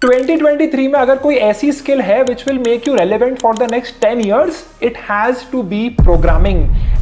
2023 में अगर कोई ऐसी स्किल है which will make you relevant for the next 10 years, it has to be programming.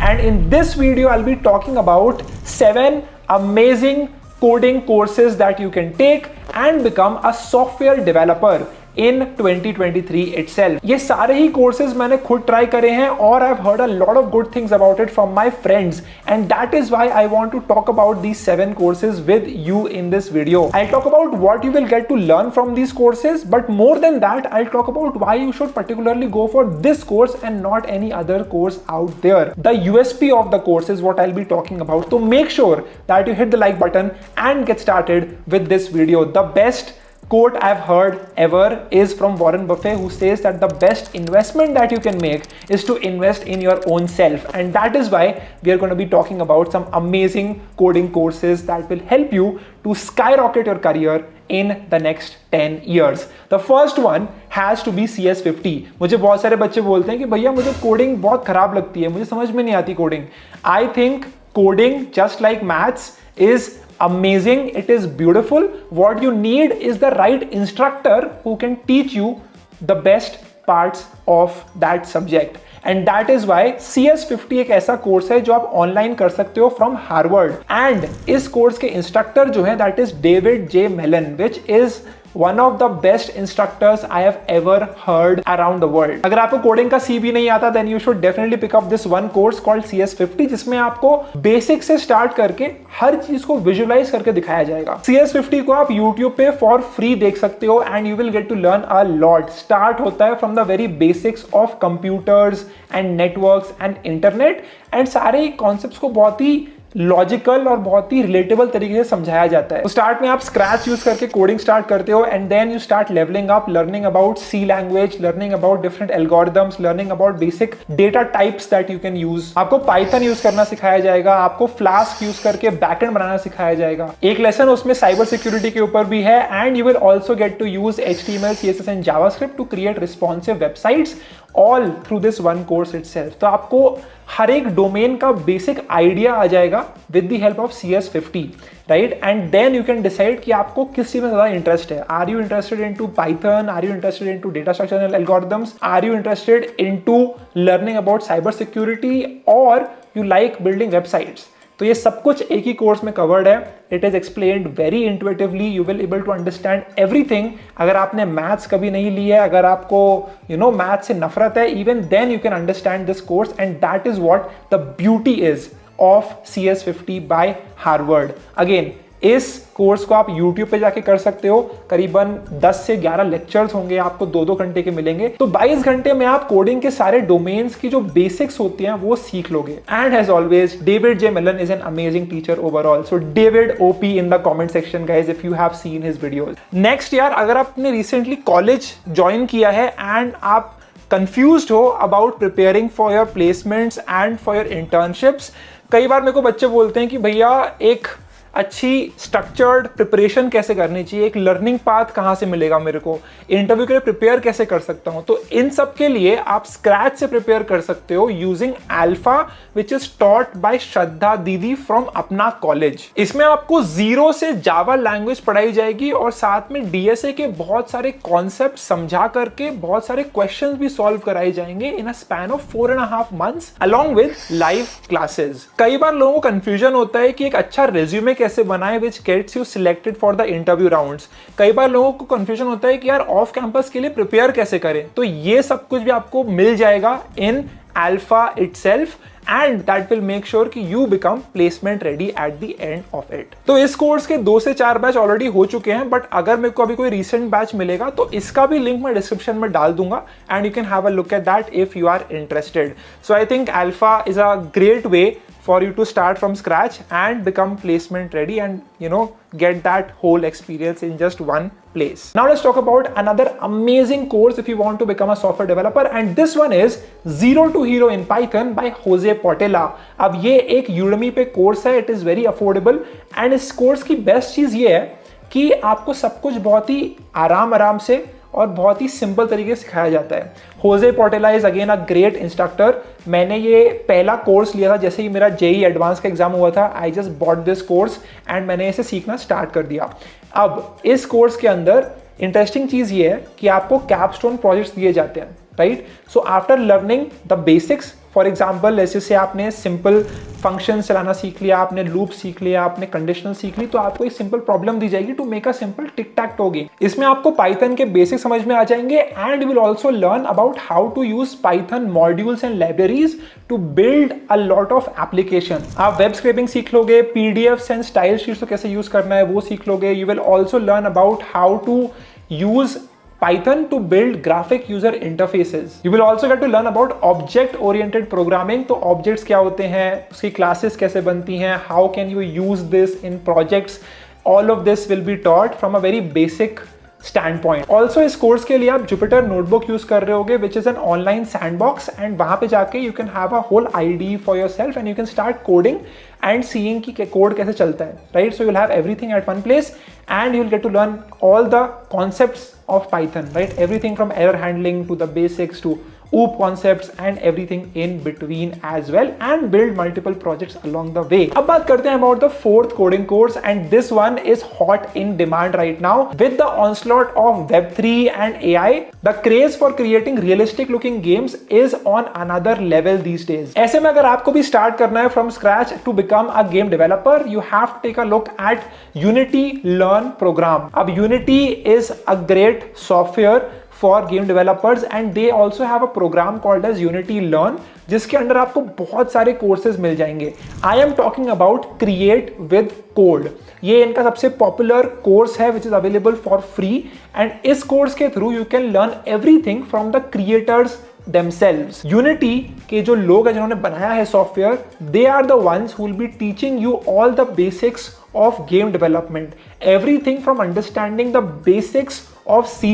And in this video I'll be talking about 7 amazing coding courses that you can take and become a software developer in 2023 itself. ये सारे ही courses मैंने खुद try करे हैं और I've heard a lot of good things about it from my friends, and that is why I want to talk about these 7 courses with you in this video. I'll talk about what you will get to learn from these courses, but more than that I'll talk about why you should particularly go for this course and not any other course out there. The USP of the course is what I'll be talking about. So make sure that you hit the like button and get started with this video. The best quote I've heard ever is from Warren Buffett, who says that the best investment that you can make is to invest in your own self. And that is why we are going to be talking about some amazing coding courses that will help you to skyrocket your career in the next 10 years. The first one has to be CS50. मुझे बहुत सारे बच्चे बोलते हैं कि भैया मुझे coding बहुत खराब लगती है, मुझे समझ में नहीं आती coding. I think coding, just like maths, is amazing. It is beautiful. What you need is the right instructor who can teach you the best parts of that subject. And that is why CS50 एक ऐसा course है जो आप online कर सकते हो from Harvard. And इस course के इंस्ट्रक्टर जो है that is David J. Mellon, which is one of the best instructors I have ever heard around the world. अगर आपको कोडिंग का सी भी नहीं आता then you should definitely pick up this one course called CS50, जिसमें आपको basic से start करके हर चीज को विजुअलाइज करके दिखाया जाएगा. CS50 को आप YouTube पे फॉर फ्री देख सकते हो and you will get to learn a lot. Start होता है from the very basics of computers and networks and internet, and सारे कॉन्सेप्ट्स को बहुत ही लॉजिकल और बहुत ही रिलेटेबल तरीके से समझाया जाता है. तो स्टार्ट में आप स्क्रैच यूज करके कोडिंग स्टार्ट करते हो and then you start levelling up, learning about C language, learning about different algorithms, learning about basic data types that you can use. आपको पाइथन यूज करना सिखाया जाएगा, आपको फ्लास्क यूज करके backend बनाना सिखाया जाएगा. एक लेसन उसमें साइबर सिक्योरिटी के ऊपर भी है and you will also get to use HTML, CSS and JavaScript to create responsive websites all through this one course itself. तो आपको हर एक डोमेन का बेसिक आइडिया आ जाएगा with the help of CS50, right? And then you can decide कि आपको किस चीज में ज्यादा इंटरेस्ट है. Are you interested into Python? Are you interested into data structure algorithms? Are you interested into learning about cyber security? और you like building websites? तो ये सब कुछ एक ही कोर्स में कवर्ड है. It is explained very intuitively. You will able to understand everything. अगर आपने मैथ्स कभी नहीं ली है, अगर आपको मैथ्स से नफरत है, even then you can understand this course, and that is what the beauty is of CS50 by Harvard. Again इस कोर्स को आप YouTube पे जाके कर सकते हो. करीबन 10 से 11 लेक्चर्स होंगे, आपको 2-2 घंटे के मिलेंगे. तो 22 घंटे में आप कोडिंग के सारे डोमेन्स की जो बेसिक्स होती हैं वो सीख लोगे. And as always David J Malan is an amazing teacher overall. So David OP in the comment section guys if you have seen his videos. Next यार, अगर आपने रिसेंटली कॉलेज ज्वाइन किया है एंड आप कंफ्यूज्ड हो about preparing for your placements and for your internships. कई बार मेरे को बच्चे बोलते हैं कि भैया एक अच्छी स्ट्रक्चर्ड प्रिपरेशन कैसे करनी चाहिए, एक लर्निंग पाथ कहाँ से मिलेगा मेरे को, इंटरव्यू के लिए प्रिपेयर कैसे कर सकता हूँ. तो इन सब के लिए आप स्क्रैच से प्रिपेयर कर सकते हो using Alpha, which is taught by Shraddha दीदी फ्रॉम अपना कॉलेज. इसमें आपको जीरो से जावा लैंग्वेज पढ़ाई जाएगी और साथ में DSA के बहुत सारे कॉन्सेप्ट समझा करके बहुत सारे क्वेश्चंस भी सॉल्व कराए जाएंगे in a span of 4.5 months along with live classes. कई बार लोगों को कंफ्यूजन होता है कि एक अच्छा रेज्यूमे कैसे बनाए which gets you selected for the interview rounds. कई बार लोगों को कंफ्यूजन होता है कि यार ऑफ कैंपस के लिए प्रिपेयर कैसे करें. तो ये सब कुछ भी आपको मिल जाएगा in Alpha itself, and that will make sure कि you become placement ready at the end of it. तो इस कोर्स के 2 से 4 बैच ऑलरेडी हो चुके हैं, बट अगर मेरे को अभी कोई रिसेंट बैच मिलेगा तो इसका भी लिंक मैं डिस्क्रिप्शन में डाल दूंगा and you can have a look at that if you are interested. So I think Alpha is a great way for you to start from scratch and become placement ready and get that whole experience in just one place. Now let's talk about another amazing course if you want to become a software developer, and this one is Zero to Hero in Python by Jose Portela. अब ये एक Udemy पे course है. it is very affordable and इस course की best चीज ये है कि आपको सब कुछ बहुत ही आराम से और बहुत ही सिंपल तरीके से सिखाया जाता है. Jose Portilla is again a great instructor. मैंने ये पहला कोर्स लिया था जैसे ही मेरा JEE एडवांस का एग्जाम हुआ था. I just bought this course and मैंने इसे सीखना स्टार्ट कर दिया. अब इस कोर्स के अंदर इंटरेस्टिंग चीज ये है कि आपको कैपस्टोन प्रोजेक्ट्स दिए जाते हैं, right? So after learning the basics, for example जैसे आपने सिंपल फंक्शन चलाना सीख लिया, आपने लूप सीख लिया, आपने कंडीशनल सीख ली, तो आपको एक सिंपल प्रॉब्लम दी जाएगी to make a simple tic tac toe game. इसमें आपको पाइथन के बेसिक समझ में आ जाएंगे and will also learn about how to use Python modules and libraries to build a lot of application. आप वेब स्क्रैपिंग सीख लोगे, पीडीएफ्स एंड स्टाइल शीट्स को कैसे यूज करना है वो सीख लोगे। You will also learn about how to use Python to build graphic user interfaces. You will also get to learn about object-oriented programming. तो objects क्या होते हैं, उसकी classes कैसे बनती हैं, how can you use this in projects. All of this will be taught from a very basic standpoint. Also इस course के लिए आप Jupyter Notebook यूज कर रहे होगे, which is an online sandbox, and वहां पे जाके you can have a whole ID for yourself and you can start coding and seeing कि कोड कैसे चलता है, right? So you'll have everything at one place and you'll get to learn all the concepts of Python, right? Everything from error handling to the basics to OOP concepts and everything in between as well, and build multiple projects along the way. अब बात करते हैं about the fourth coding course, and this one is hot in demand right now with the onslaught of Web3 and AI. The craze for creating realistic looking games is on another level these days. ऐसे में अगर आपको भी start करना है from scratch to become a game developer, you have to take a look at Unity Learn program. अब Unity is a great software for game developers and they also have a program called as Unity Learn, जिसके अंदर आपको बहुत सारे courses मिल जाएंगे। I am talking about Create with Code. ये इनका सबसे पॉपुलर कोर्स है which is available for free, and इस कोर्स के through you can learn everything from the creators themselves. Unity के जो लोग हैं जिन्होंने बनाया है software, they are the ones who will be teaching you all the basics of game development. Everything from understanding the basics of C#,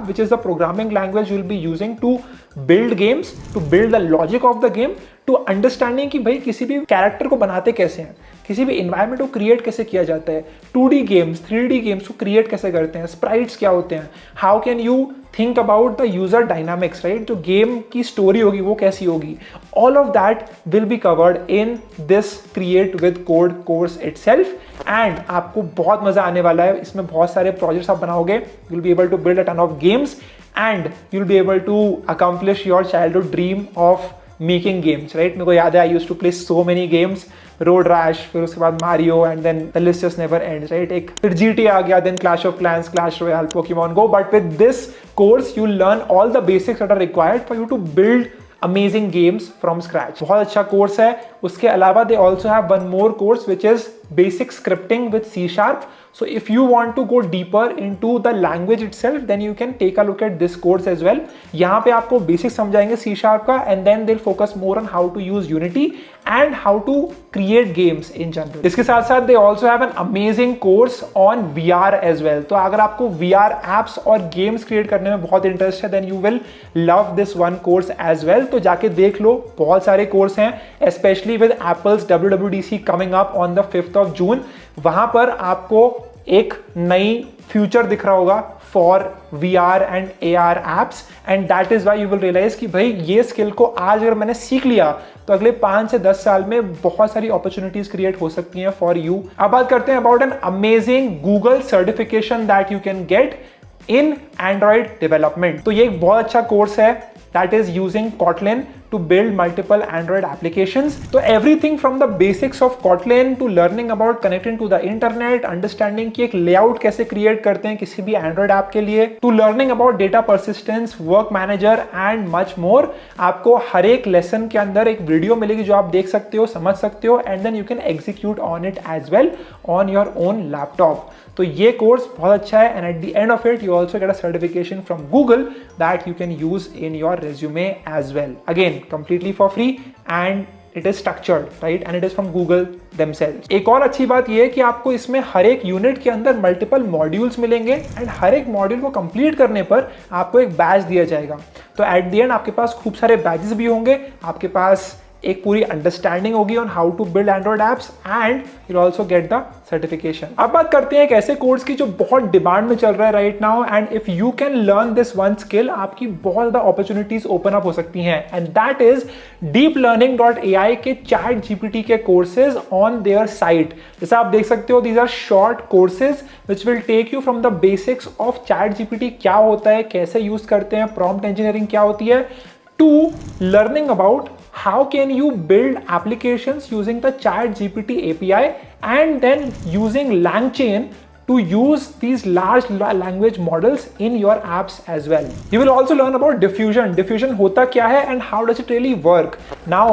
which is the programming language you'll be using to build games, to build the logic of the game, to understanding कि भाई किसी भी character को बनाते कैसे हैं, किसी भी इन्वायरमेंट को क्रिएट कैसे किया जाता है, 2D गेम्स 3D गेम्स को क्रिएट कैसे करते हैं, स्प्राइट्स क्या होते हैं, how can you think about the user dynamics, right? जो गेम की स्टोरी होगी वो कैसी होगी, all of that will be covered in this create with code course itself. And आपको बहुत मजा आने वाला है, इसमें बहुत सारे प्रोजेक्ट्स आप बनाओगे, you will be able to build a ton of games and you will be able to accomplish your childhood dream of making games, right? मेरे को याद है I used to play so many games, Road Rash, फिर उसके बाद Mario, and then the list just never ends, right? एक फिर GT आ गया, then Clash of Clans, Clash Royale, Pokemon Go, but with this course you learn all the basics that are required for you to build amazing games from scratch. बहुत अच्छा course है। उसके अलावा they also have one more course which is basic scripting with C#। So if you want to go deeper into the language itself, then you can take a look at this course as well. यहाँ पे आपको basics समझाएंगे C# का, and then they'll focus more on how to use Unity and how to create games in general. इसके साथ साथ they also have an amazing course on VR as well. तो अगर आपको VR apps और games create करने में बहुत interest है, then you will love this one course as well. तो जाके देख लो, बहुत सारे course हैं, especially with Apple's WWDC coming up on the 5th of June. वहाँ पर आपको एक नई फ्यूचर दिख रहा होगा for VR and AR apps, and that is why you will realise कि भाई ये स्किल को आज अगर मैंने सीख लिया तो अगले 5 से 10 साल में बहुत सारी अपॉर्चुनिटीज क्रिएट हो सकती हैं फॉर यू। अब बात करते हैं about an amazing Google certification that you can get in Android development. तो ये एक बहुत अच्छा कोर्स है that is using Kotlin to build multiple Android applications. So everything from the basics of Kotlin to learning about connecting to the internet, understanding कि एक layout कैसे create करते हैं किसी भी Android app के लिए, to learning about data persistence, work manager and much more. आपको हर एक lesson के अंदर एक वीडियो मिलेगी जो आप देख सकते हो, समझ सकते हो, and then you can execute on it as well on your own laptop. तो ये कोर्स बहुत अच्छा है, and at the end of it you also get a certification from Google that you can use in your resume as well. Again, completely for free and it is structured, right? And it is from Google themselves. एक और अच्छी बात ये है कि आपको इसमें हर एक यूनिट के अंदर मल्टीपल मॉड्यूल्स मिलेंगे, एंड हर एक मॉड्यूल को कंप्लीट करने पर आपको एक बैच दिया जाएगा। तो एट द एंड आपके पास खूब सारे बैचेस भी होंगे, आपके पास एक पूरी अंडरस्टैंडिंग होगी on how to build Android apps and you also get the certification. अब बात करते हैं एक ऐसे कोर्स की जो बहुत डिमांड में चल रहा है right now, and if you can learn this one skill, आपकी बहुत ज्यादा अपॉर्चुनिटीज ओपन अप हो सकती हैं, एंड दैट इज deeplearning.ai के चैट जीपीटी के कोर्सेज ऑन देयर साइट। जैसे आप देख सकते हो, these are short courses which will take you from the basics of ChatGPT, क्या होता है, कैसे यूज करते हैं, प्रॉम्प्ट इंजीनियरिंग क्या होती है, to learning about how can you build applications using the ChatGPT API and then using LangChain to use these large language models in your apps as well. You will also learn about diffusion. Diffusion hota kya hai and how does it really work? Now,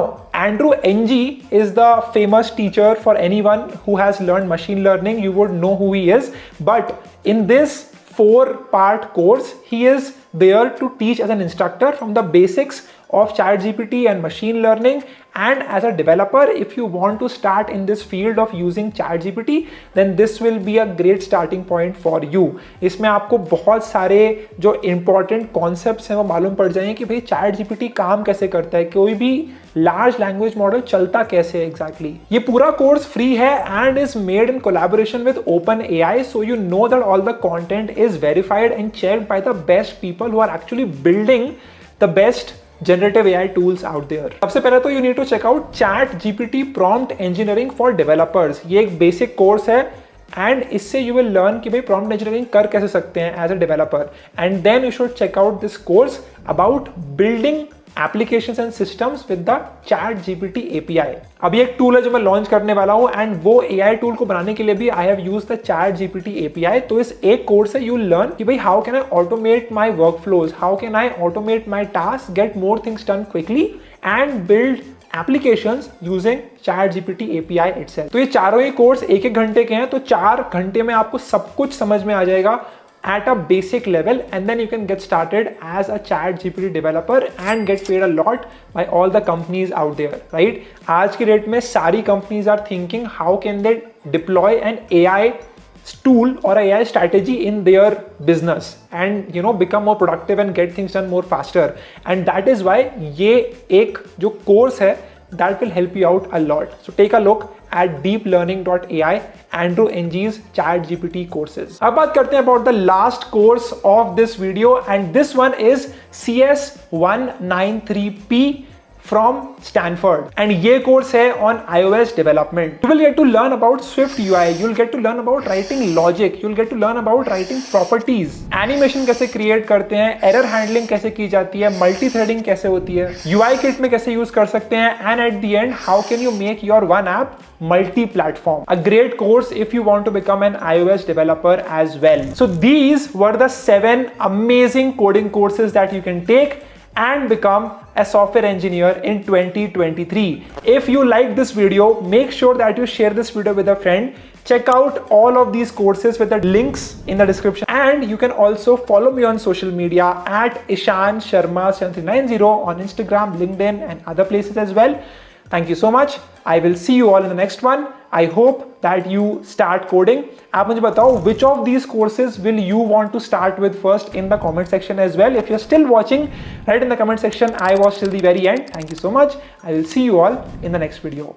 Andrew Ng is the famous teacher for anyone who has learned machine learning. You would know who he is. But in this 4-part course, he is there to teach as an instructor from the basics of ChatGPT and machine learning. And as a developer, if you want to start in this field of using ChatGPT, then this will be a great starting point for you. इसमें आपको बहुत सारे जो important concepts हैं वो मालूम पड़ जाएंगे कि भाई ChatGPT काम कैसे करता है, कोई भी लार्ज लैंग्वेज मॉडल चलता कैसे है एग्जैक्टली। ये पूरा कोर्स फ्री है and is made in collaboration with OpenAI, so you know that all the content is verified and checked by the best people who are actually building the best generative AI tools out there. सबसे पहले तो you need to check out ChatGPT Prompt Engineering for Developers. ये एक basic course है and इससे you will learn कि भाई prompt engineering कर कैसे सकते हैं as a developer, and then you should check out this course about building applications and systems with the ChatGPT API. अभी एक टूल है जो मैं लॉन्च करने वाला हूं एंड वो AI टूल को बनाने के लिए भी I have used the ChatGPT API. तो इस एक कोर्स से यू लर्न कि भाई how can I automate my workflows, how can I automate my task, get more things done quickly and build applications using ChatGPT API itself. तो ये चारों ही course एक घंटे के हैं, तो 4 घंटे में आपको सब कुछ समझ में आ जाएगा at a basic level, and then you can get started as a ChatGPT developer and get paid a lot by all the companies out there, right? आज की डेट में सारी companies are thinking how can they deploy an AI tool or AI strategy in their business and become more productive and get things done more faster, and that is why ये एक जो course है that will help you out a lot. So take a look at deeplearning.ai, Andrew Ng's ChatGPT courses. अब बात करते हैं about the last course of this video, and this one is CS193P from Stanford, and ये course है on iOS development. You will get to learn about Swift UI, you will get to learn about writing logic, you will get to learn about writing properties, animation कैसे create करते हैं, error handling कैसे की जाती है, multi-threading कैसे होती है, UI kit में कैसे use कर सकते हैं, and at the end how can you make your one app multi-platform. A great course if you want to become an iOS developer as well. So these were the 7 amazing coding courses that you can take and become a software engineer in 2023. If you like this video, make sure that you share this video with a friend. Check out all of these courses with the links in the description, and you can also follow me on social media at Ishan Sharma 7390 on Instagram, LinkedIn and other places as well. Thank you so much. I will see you all in the next one. I hope that you start coding. आप मुझे बताओ which of these courses will you want to start with first in the comment section as well. If you're still watching, write in the comment section I was till the very end. Thank you so much. I will see you all in the next video.